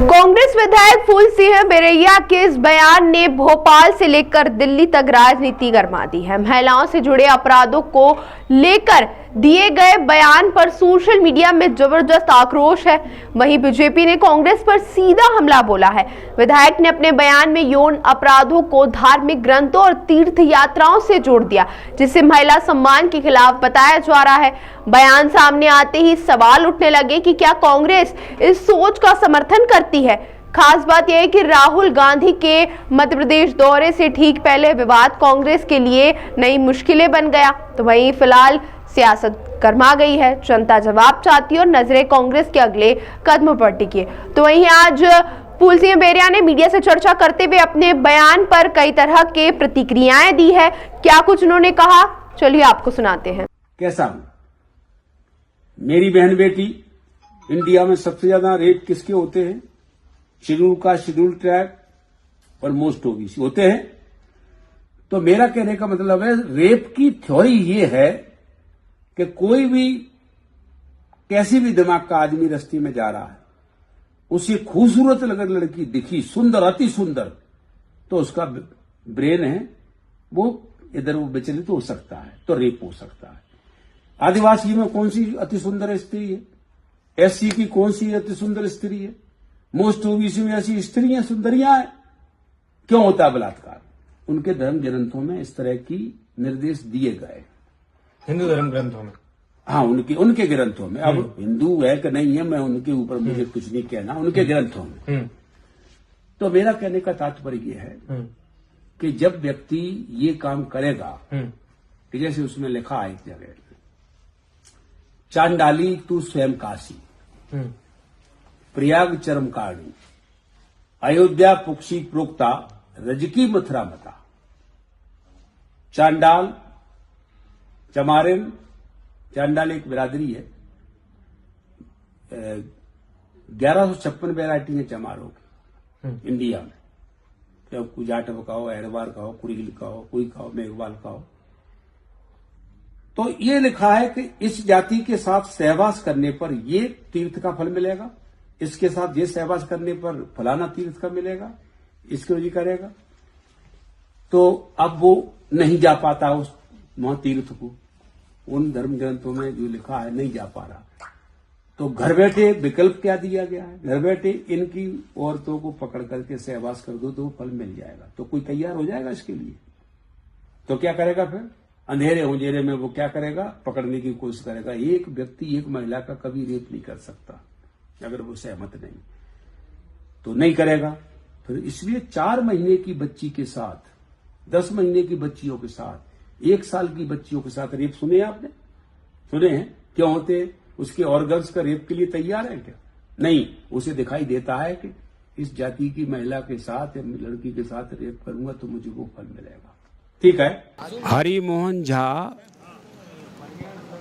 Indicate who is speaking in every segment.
Speaker 1: कांग्रेस विधायक फूल सिंह बेरैया के इस बयान ने भोपाल से लेकर दिल्ली तक राजनीति गरमा दी है। महिलाओं से जुड़े अपराधों को लेकर दिए गए बयान पर सोशल मीडिया में जबरदस्त आक्रोश है। वहीं बीजेपी ने कांग्रेस पर सीधा हमला बोला है। विधायक ने अपने बयान में यौन अपराधों को धार्मिक ग्रंथों और तीर्थ यात्राओं से जोड़ दिया, जिसे महिला सम्मान के खिलाफ बताया जा रहा है। बयान सामने आते ही सवाल उठने लगे कि क्या कांग्रेस इस सोच का समर्थन करती है। खास बात यह है कि राहुल गांधी के मध्य प्रदेश दौरे से ठीक पहले विवाद कांग्रेस के लिए नई मुश्किलें बन गया, तो वहीं फिलहाल सियासत गरमा गई है। जनता जवाब चाहती है और नजरें कांग्रेस के अगले कदम पर टिकी है। तो वहीं आज फूल सिंह बेरैया ने मीडिया से चर्चा करते हुए अपने बयान पर कई तरह के प्रतिक्रियाएं दी है। क्या कुछ उन्होंने कहा, चलिए आपको सुनाते हैं।
Speaker 2: कैसा हूं? मेरी बहन बेटी, इंडिया में सबसे ज्यादा रेप किसके होते हैं? शेड्यूल कास्ट, शेड्यूल ट्राइब और मोस्ट ओबीसी होते हैं। तो मेरा कहने का मतलब है, रेप की थ्योरी ये है कि कोई भी कैसी भी दिमाग का आदमी रास्ते में जा रहा है, उसे खूबसूरत अगर लड़की दिखी, सुंदर, अति सुंदर, तो उसका ब्रेन है वो इधर वो विचलित हो सकता है, तो रेप हो सकता है। आदिवासी में कौन सी अति सुंदर स्त्री है? एससी की कौन सी अति सुंदर स्त्री है? मोस्ट ओबीसी में ऐसी स्त्रियां सुंदरियां हैं। क्यों होता है बलात्कार? उनके धर्म ग्रंथों में इस तरह की निर्देश दिए गए,
Speaker 3: हिंदू धर्म ग्रंथों में।
Speaker 2: हाँ, उनके ग्रंथों में। अब हिंदू है कि नहीं है, मैं उनके ऊपर मुझे कुछ नहीं कहना, उनके ग्रंथों में। तो मेरा कहने का तात्पर्य यह है कि जब व्यक्ति ये काम करेगा, कि जैसे उसमें लिखा है एक जगह, चांडाली तू स्वयं काशी, प्रयाग चरम काणी, अयोध्या पुक्षी प्रोक्ता, रजकी मथुरा मता। चांडाल, चमारिन, चांडाल एक बिरादरी है। 1156 वैरायटी है चमारों की इंडिया में। क्या कोई जाटव का हो, अहरवार का हो, कुरील का हो, कोई का हो, मेघवाल का हो। तो ये लिखा है कि इस जाति के साथ सहवास करने पर ये तीर्थ का फल मिलेगा, इसके साथ ये सहवास करने पर फलाना तीर्थ का मिलेगा, इसको ये करेगा। तो अब वो नहीं जा पाता उस वहां तीर्थ को, उन धर्म ग्रंथों में जो लिखा है नहीं जा पा रहा। तो घर बैठे विकल्प क्या दिया गया है? घर बैठे इनकी औरतों को पकड़ करके सहवास कर दो तो वो फल मिल जाएगा। तो कोई तैयार हो जाएगा इसके लिए? तो क्या करेगा फिर? अंधेरे उजेरे में वो क्या करेगा? पकड़ने की कोशिश करेगा। एक व्यक्ति एक महिला का कभी रेप नहीं कर सकता अगर वो सहमत नहीं, तो नहीं करेगा। फिर इसलिए 4 महीने की बच्ची के साथ, 10 महीने की बच्चियों के साथ, 1 साल की बच्चियों के साथ रेप सुने आपने? सुने हैं? क्यों होते हैं? उसके ऑर्गन्स का रेप के लिए तैयार है क्या? नहीं, उसे दिखाई देता है कि इस जाति की महिला के साथ या लड़की के साथ रेप करूंगा तो मुझे वो फल मिलेगा। ठीक है।
Speaker 4: हरि मोहन झा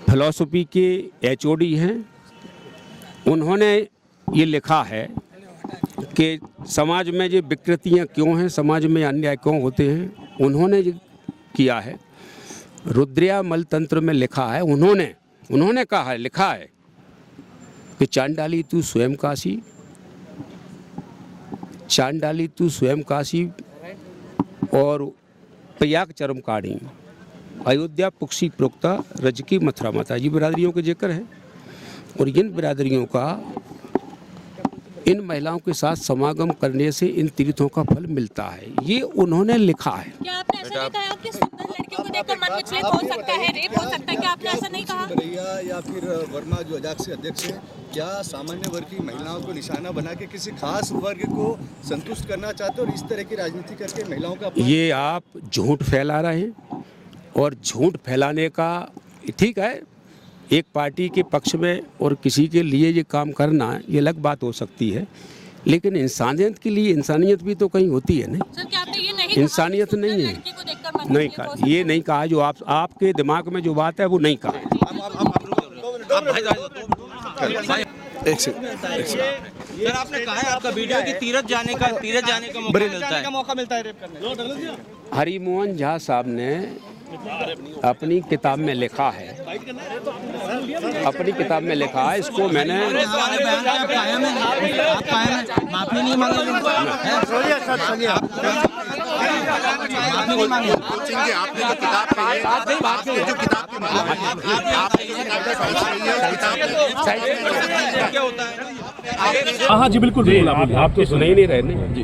Speaker 4: फिलॉसफी के एचओडी हैं। उन्होंने ये लिखा है कि समाज में ये विकृतियां क्यों हैं, समाज में अन्याय क्यों होते हैं। उन्होंने ये किया है। रुद्रयामल तंत्र में लिखा है, उन्होंने कहा है, लिखा है कि चांडाली तू स्वयं काशी, चांडाली तू स्वयं काशी और प्रयाग चरम काणी, अयोध्या पुक्षी प्रोक्ता, रजकी मथुरा माता। ये बिरादरियों के जिक्र है और इन बिरादरियों का इन महिलाओं के साथ समागम करने से इन तीर्थों का फल मिलता है। ये उन्होंने लिखा है।
Speaker 5: क्या आपने ऐसा नहीं कहा कि सुंदर लड़कियों को देखकर मन विचलित हो सकता है, रेप हो सकता है? क्या आपने ऐसा नहीं कहा?
Speaker 6: या फिर वर्मा जो अध्यक्ष है, क्या सामान्य वर्ग की महिलाओं को निशाना बना के किसी खास वर्ग को संतुष्ट करना चाहते हो और इस तरह की राजनीति करके महिलाओं का?
Speaker 4: ये आप झूठ फैला रहे हैं और झूठ फैलाने का, ठीक है, एक पार्टी के पक्ष में और किसी के लिए ये काम करना ये अलग बात हो सकती है, लेकिन इंसानियत के लिए इंसानियत भी तो कहीं होती है। नहीं
Speaker 5: सर, क्या आपने ये नहीं
Speaker 4: इंसानियत
Speaker 5: कहा
Speaker 4: नहीं है, नहीं कहा, ये नहीं कहा। जो आपके दिमाग में जो बात है वो नहीं कहा।
Speaker 3: सर, आपने कहा है आपका वीडियो की तीरथ जाने का मौका मिलता है।
Speaker 4: हरि मोहन झा साहब ने अपनी किताब में लिखा है, अपनी किताब में लिखा है, इसको मैंने
Speaker 3: माफी नहीं मांगेंगे
Speaker 6: आपने जो किताब कही है, आपने जो किताब
Speaker 3: क्या होता है?
Speaker 7: हाँ जी बिल्कुल बिल्कुल
Speaker 4: आप तो सुन ही नहीं रहे ना जी।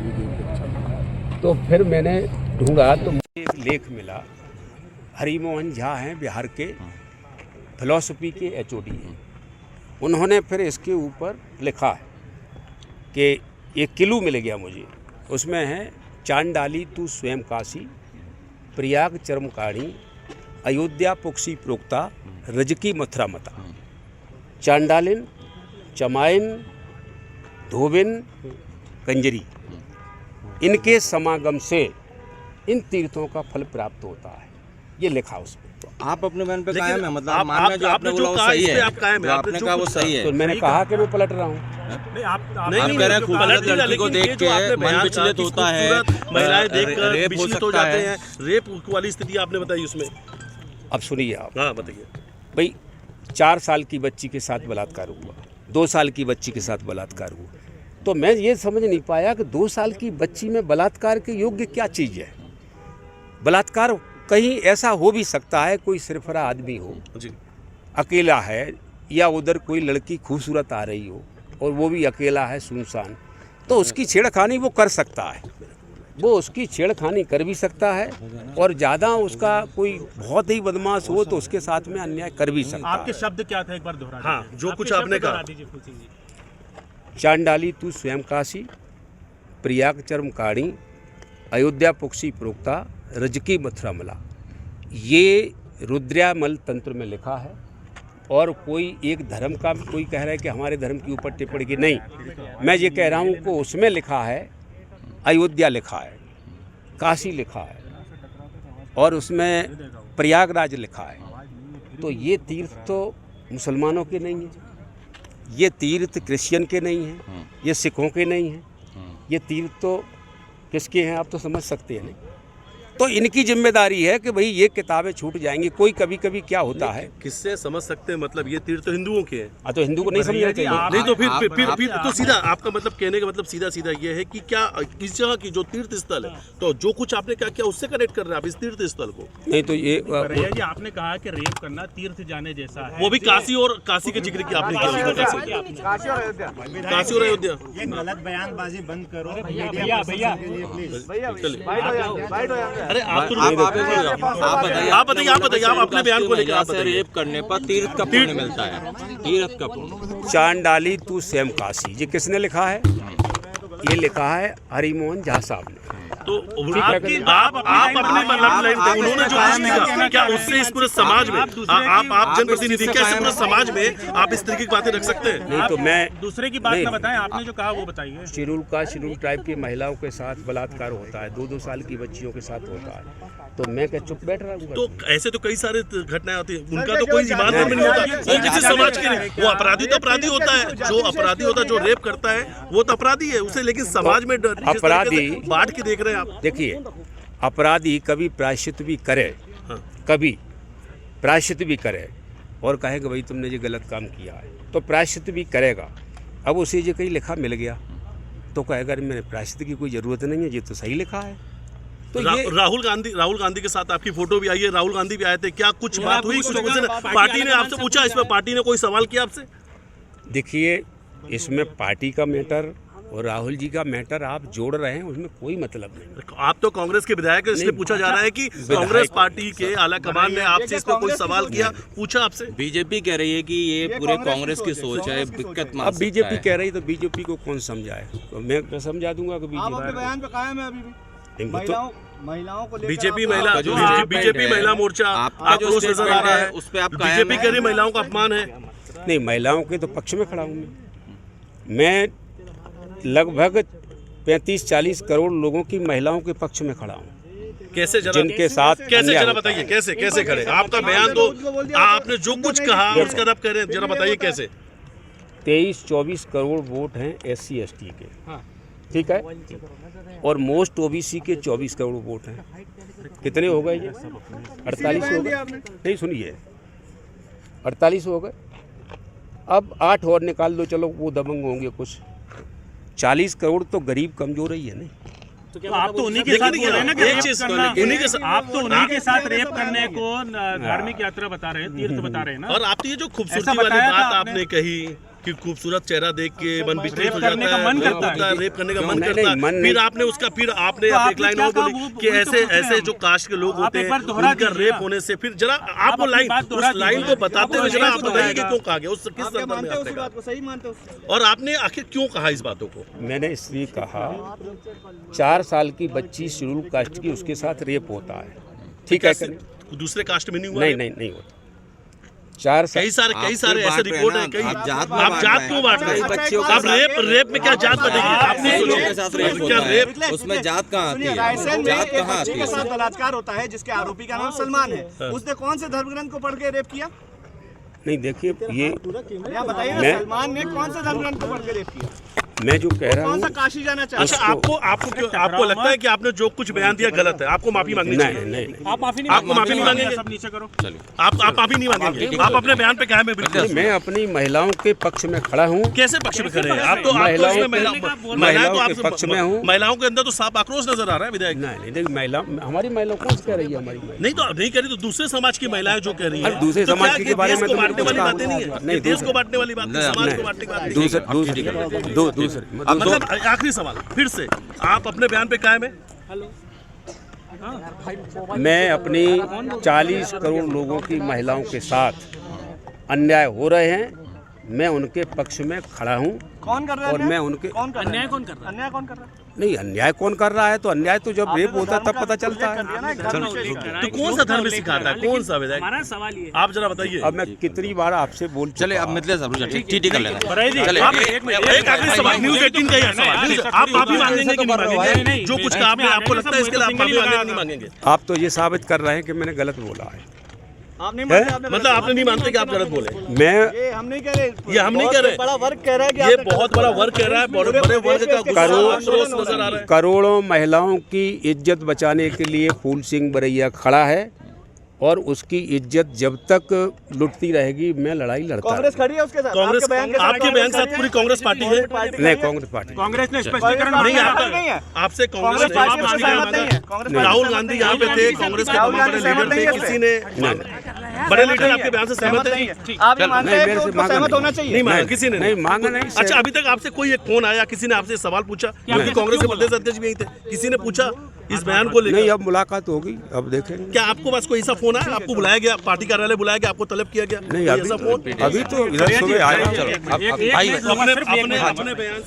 Speaker 4: तो फिर मैंने ढूंढा तो मुझे एक लेख मिला, हरिमोहन झा हैं बिहार के, फिलॉसफी के HOD हैं। उन्होंने फिर इसके ऊपर लिखा है कि एक किलू मिल गया मुझे, उसमें है चांडाली तू स्वयं काशी, प्रयाग चरमकाणी, अयोध्या पुक्सी प्रोक्ता, रजकी मथुरा मता। चांडालिन, चमाइन, धोबिन, कंजरी, इनके समागम से इन तीर्थों का फल प्राप्त होता है, ये लिखा उसमें।
Speaker 3: तो आप अपने बयान पे कायम है, मतलब मानना जो आपने बोला वो सही है, आपने कहा वो सही है।
Speaker 4: तो मैंने कहा कि मैं पलट रहा हूँ।
Speaker 3: आप कह रहे हैं खूबसूरत लड़की को देख के मन विचलित होता है,
Speaker 8: महिलाएं देखकर
Speaker 3: रेप हो
Speaker 8: विचलित हो
Speaker 3: सकता
Speaker 8: जाते
Speaker 3: है।
Speaker 8: हैं, रेप वाली स्थिति आपने बताई उसमें।
Speaker 4: अब सुनिए आप,
Speaker 8: हाँ बताइए।
Speaker 4: भाई 4 साल की बच्ची के साथ बलात्कार हुआ, 2 साल की बच्ची के साथ बलात्कार हुआ, तो मैं ये समझ नहीं पाया कि 2 साल की बच्ची में बलात्कार के योग्य क्या चीज़ है। बलात्कार कहीं ऐसा हो भी सकता है, कोई सिरफरा आदमी हो,
Speaker 8: जी
Speaker 4: अकेला है, या उधर कोई लड़की खूबसूरत आ रही हो और वो भी अकेला है, सुनसान, तो उसकी छेड़खानी वो कर सकता है, वो उसकी छेड़खानी कर भी सकता है, और ज़्यादा उसका कोई बहुत ही बदमाश हो तो उसके साथ में अन्याय कर भी सकता है।
Speaker 7: आपके शब्द क्या थे एक बार दोहरा
Speaker 8: हाँ, जो कुछ आपने कहा।
Speaker 4: चांडाली तू स्वयं काशी, प्रयाग चरमकाणी, अयोध्या पुक्सी प्रोक्ता, रजकी मथुरा मला, ये रुद्रयामल तंत्र में लिखा है। और कोई एक धर्म का कोई कह रहा है कि हमारे धर्म के ऊपर टिप्पणी की, नहीं, मैं ये कह रहा हूँ कि उसमें लिखा है, अयोध्या लिखा है, काशी लिखा है, और उसमें प्रयागराज लिखा है। तो ये तीर्थ तो मुसलमानों के नहीं हैं, ये तीर्थ क्रिश्चियन के नहीं हैं, ये सिखों के नहीं हैं, ये तीर्थ तो किसके हैं आप तो समझ सकते हैं नहीं। तो इनकी जिम्मेदारी है कि भाई ये किताबें छूट जाएंगी। कोई कभी कभी क्या होता है,
Speaker 8: किससे समझ सकते हैं, मतलब ये तीर्थ तो हिंदुओं के हैं।
Speaker 4: तो हिंदू को नहीं समझना चाहिए।
Speaker 8: नहीं तो फिर तो सीधा आपका मतलब कहने का मतलब सीधा सीधा ये है कि क्या इस जगह की जो तीर्थ स्थल है, तो जो कुछ आपने क्या किया उससे कनेक्ट कर रहे हैं आप इस तीर्थ स्थल को।
Speaker 4: नहीं तो ये
Speaker 7: भैया जी आपने कहा कि रेप करना तीर्थ जाने जैसा है,
Speaker 8: वो भी काशी और काशी के जिक्र की आपने किया, काशी और अयोध्या।
Speaker 7: ये गलत बयानबाजी बंद करो भैया।
Speaker 8: अरे आप बताइए आप अपने बयान को लेकर आप बताइए।
Speaker 3: रेप करने पर तीर्थ का पुण्य मिलता है, तीर्थ का पुण्य।
Speaker 4: चांडाली तू स्वयं काशी, ये किसने लिखा है? ये लिखा है हरिमोहन झा साहब ने।
Speaker 8: तो आप अपने मतलब उन्होंने जो कुछ किया, क्या उससे इस पूरे समाज में आप जनप्रतिनिधि, क्या इस पूरे समाज में आप इस तरह की बातें रख सकते हैं?
Speaker 4: नहीं तो मैं
Speaker 7: दूसरे की बात ना बताएं, आपने जो कहा वो बताइए।
Speaker 4: शेड्यूल ट्राइब की महिलाओं के साथ बलात्कार होता है, 2-2 साल की बच्चियों के साथ होता है, तो मैं क्या चुप बैठ रहा हूँ?
Speaker 8: तो ऐसे तो कई सारे घटनाएं होती हैं, उनका तो कोई ईमानदार नहीं होता, वो किसी समाज के लिए, वो अपराधी तो अपराधी होता है, जो अपराधी होता है, जो रेप करता है वो तो अपराधी है, उसे लेकिन समाज में
Speaker 4: अपराधी
Speaker 8: बांट के देख रहे हैं आप।
Speaker 4: देखिए, अपराधी कभी प्रायश्चित भी करे, कभी प्रायश्चित भी करे और कहे कि भाई तुमने ये गलत काम किया है, तो प्रायश्चित भी करेगा। अब उसे ये कहीं लिखा मिल गया तो कहेगा मैंने प्रायश्चित की कोई ज़रूरत नहीं है, ये तो सही लिखा है। तो
Speaker 8: राहुल गांधी के साथ आपकी फोटो भी आई है, राहुल गांधी भी आए थे, क्या कुछ बात हुई? कुछ पार्टी ने आपसे पूछा, इसमें पार्टी ने कोई सवाल किया आपसे?
Speaker 4: देखिए, इसमें पार्टी का मैटर और राहुल जी का मैटर आप जोड़ रहे हैं, उसमें कोई मतलब नहीं।
Speaker 8: आप तो कांग्रेस के विधायक हैं, इसलिए पूछा जा रहा है कि कांग्रेस पार्टी के आला कमान ने आपसे इस पर कोई सवाल किया, पूछा आपसे?
Speaker 3: बीजेपी कह रही है कि ये पूरे कांग्रेस की सोच है, दिक्कत।
Speaker 4: अब बीजेपी कह रही तो बीजेपी को कौन समझाए? तो मैं समझा दूंगा कि
Speaker 7: महिलाओं को
Speaker 8: बीजेपी महिला मोर्चा आक्रोश नजर आ रहा है,
Speaker 3: उस पे आप
Speaker 8: बीजेपी कह रही महिलाओं का अपमान है।
Speaker 4: नहीं, महिलाओं के तो पक्ष में खड़ा हूँ मैं लगभग 35-40 करोड़ लोगों की महिलाओं के पक्ष में खड़ा हूँ।
Speaker 8: कैसे
Speaker 4: जिनके साथ
Speaker 8: कैसे जरा बताइए, कैसे खड़े? आपका बयान तो आपने जो कुछ कहा उसका आप कह रहे हैं, जरा बताइए कैसे?
Speaker 4: 23-24 करोड़ वोट हैं SC ST के, ठीक है, और मोस्ट ओबीसी के 24 करोड़ वोट हैं। कितने हो गए ये? 48 हो गए। नहीं सुनिए, 48 हो गए। अब 8 और निकाल दो, चलो वो दबंग होंगे कुछ। 40 करोड़ तो गरीब कमजोर ही है नहीं।
Speaker 7: तो आप तो उन्हीं के साथ बोल रहे हैं ना कि रेप करना, आप तो उन्हीं के साथ रेप करने को धार्मिक यात्रा बता रहे हैं, तीर्थ बता रहे हैं ना।
Speaker 8: और आप तो ये जो खूबसूरती वाली बात आपने कही कि खूबसूरत चेहरा देख के मन विचलित हो जाता है,
Speaker 7: मन करता है,
Speaker 8: रेप करने का मन करता है। फिर आपने उसका आपने एक लाइन और बोली कि ऐसे जो कास्ट के लोग होते हैं उनका रेप होने से, फिर जरा आप वो लाइन को बताते हुए जरा आप बताइए कि क्यों कहा गया, उस किस संदर्भ में आपने कहा,
Speaker 6: सही मानते हो?
Speaker 8: और आपने आखिर क्यों कहा इस बातों को?
Speaker 4: मैंने इसलिए कहा 4 साल की बच्ची शेड्यूल कास्ट की, उसके साथ रेप होता है, ठीक है?
Speaker 8: दूसरे कास्ट में नहीं हुआ?
Speaker 4: नहीं होता। 4
Speaker 8: कई सारे ऐसे रिपोर्ट है। कई आप जात क्यों बांट रहे हैं? आप रेप में क्या जात बनेगी? आपने सोचो क्या रेप
Speaker 3: उसमें जात कहाँ आती है?
Speaker 6: रायसेन में
Speaker 3: जात
Speaker 6: एक
Speaker 3: कहाँ
Speaker 6: बच्ची
Speaker 3: आती
Speaker 6: के
Speaker 3: है?
Speaker 6: साथ बलात्कार होता है जिसके आरोपी का नाम सलमान है। उसने कौन से धर्मग्रंथ को पढ़ के रेप किया?
Speaker 4: नहीं, देखिए ये
Speaker 6: या बताइए ना,
Speaker 4: मैं-
Speaker 6: सलमान ने कौन से धर्मग्रंथ को पढ़ के रेप किया?
Speaker 4: मैं जो कह रहा
Speaker 6: कौन सा
Speaker 4: हूँ,
Speaker 6: काशी जाना चाहता
Speaker 8: अच्छा, आपको लगता है कि आपने जो कुछ बयान दिया गलत है, आपको माफी मांगनी चाहिए?
Speaker 4: नहीं,
Speaker 7: आप माफी नहीं मांगेंगे? सब नीचे करो।
Speaker 8: आप माफी नहीं मांगेंगे? आप अपने बयान पे कायम है बिल्कुल?
Speaker 4: मैं अपनी महिलाओं के पक्ष में खड़ा हूँ।
Speaker 8: कैसे पक्ष में खड़े हैं आप? तो
Speaker 4: महिलाओं
Speaker 8: आपको
Speaker 4: के पक्ष में हूँ।
Speaker 8: महिलाओं के अंदर तो साफ आक्रोश नजर आ रहा है विधायक।
Speaker 4: नहीं, देखिए हमारी महिला कौन सी कह रही है? हमारी महिला
Speaker 8: नहीं तो नहीं कह रही, तो दूसरे समाज की महिलाएं जो कह रही हैं,
Speaker 4: दूसरे
Speaker 8: तो
Speaker 4: समाज
Speaker 8: क्या
Speaker 4: के बारे में
Speaker 8: देश को
Speaker 4: तो
Speaker 8: बांटने वाली
Speaker 4: कुछ
Speaker 8: बातें नहीं है?
Speaker 4: नहीं,
Speaker 8: देश को बांटने वाली बात नहीं, समाज को बांटने की बात नहीं।
Speaker 4: दूसरे
Speaker 8: मतलब आखिरी सवाल फिर से, आप अपने बयान पे कायम है?
Speaker 4: मैं अपनी 40 करोड़ लोगों की महिलाओं के साथ अन्याय हो रहे हैं, मैं उनके पक्ष में खड़ा हूँ।
Speaker 6: कौन कर रहा है?
Speaker 4: और मैं उनके
Speaker 6: अन्याय कौन कर रहा है? अन्याय कौन कर रहा है?
Speaker 4: नहीं, अन्याय कौन कर रहा है तो अन्याय तो जब रेप होता है तब पता चलता है।
Speaker 8: तो कौन सा धर्म सिखाता है? कौन सा विधायक?
Speaker 7: हमारा सवाल ये
Speaker 8: आप जरा बताइए।
Speaker 4: अब मैं कितनी बार आपसे बोल
Speaker 3: चले अब मिथिलेश ठीक कर लेना।
Speaker 8: आप एक आखिरी सवाल, न्यूज़ 18 का ही सवाल, आप माफी मांगेंगे कि नहीं मांगेंगे? जो कुछ कहा आपने, आपको लगता है इसके लिए आप माफी मांगेंगे कि नहीं मांगेंगे?
Speaker 4: आप तो ये साबित कर रहे हैं कि मैंने गलत बोला है।
Speaker 6: आप नहीं मानते? आपने
Speaker 8: मतलब आपने नहीं मानते कि आप गलत बोले?
Speaker 4: मैं
Speaker 6: ये हम नहीं कह रहे,
Speaker 8: ये हम नहीं कह रहे।
Speaker 6: बड़ा वर्ग कह रहा है कि
Speaker 8: ये बहुत बड़ा वर्ग कह रहा है, बड़े वर्ग का गुस्सा आक्रोश नजर आ रहा है।
Speaker 4: करोड़ों महिलाओं की इज्जत बचाने के लिए फूल सिंह बरैया खड़ा है, और उसकी इज्जत जब तक लुटती रहेगी मैं लड़ाई लड़ता
Speaker 6: कांग्रेस खड़ी है उसके साथ?
Speaker 8: कांग्रेस आपके बयान के साथ पूरी कांग्रेस पार्टी है?
Speaker 4: नहीं, कांग्रेस पार्टी
Speaker 7: कांग्रेस ने स्पष्टीकरण
Speaker 8: नहीं, आपसे कांग्रेस ने जवाब मांगा। राहुल गांधी यहाँ पे थे, कांग्रेस के तमाम बड़े लीडर थे, किसी ने बड़े लीडर आपके बयान से सहमत है?
Speaker 6: आप ये मानते हैं कि उसको सहमत होना चाहिए?
Speaker 8: नहीं मांगा किसी ने?
Speaker 4: नहीं मांगा नहीं।
Speaker 8: अच्छा, अभी तक आपसे कोई एक फोन आया, किसी ने आपसे सवाल पूछा? क्योंकि कांग्रेस के प्रदेश अध्यक्ष भी यही थे, किसी ने पूछा इस बयान को लेकर?
Speaker 4: नहीं, अब मुलाकात होगी, अब देखेंगे।
Speaker 8: क्या आपको पास कोई ऐसा फोन आया? आपको बुलाया गया, पार्टी कार्यालय बुलाया गया, आपको तलब किया गया?
Speaker 4: नहीं,
Speaker 8: ऐसा फोन
Speaker 4: अभी तो इधर सुबह आया।
Speaker 8: अपने बयान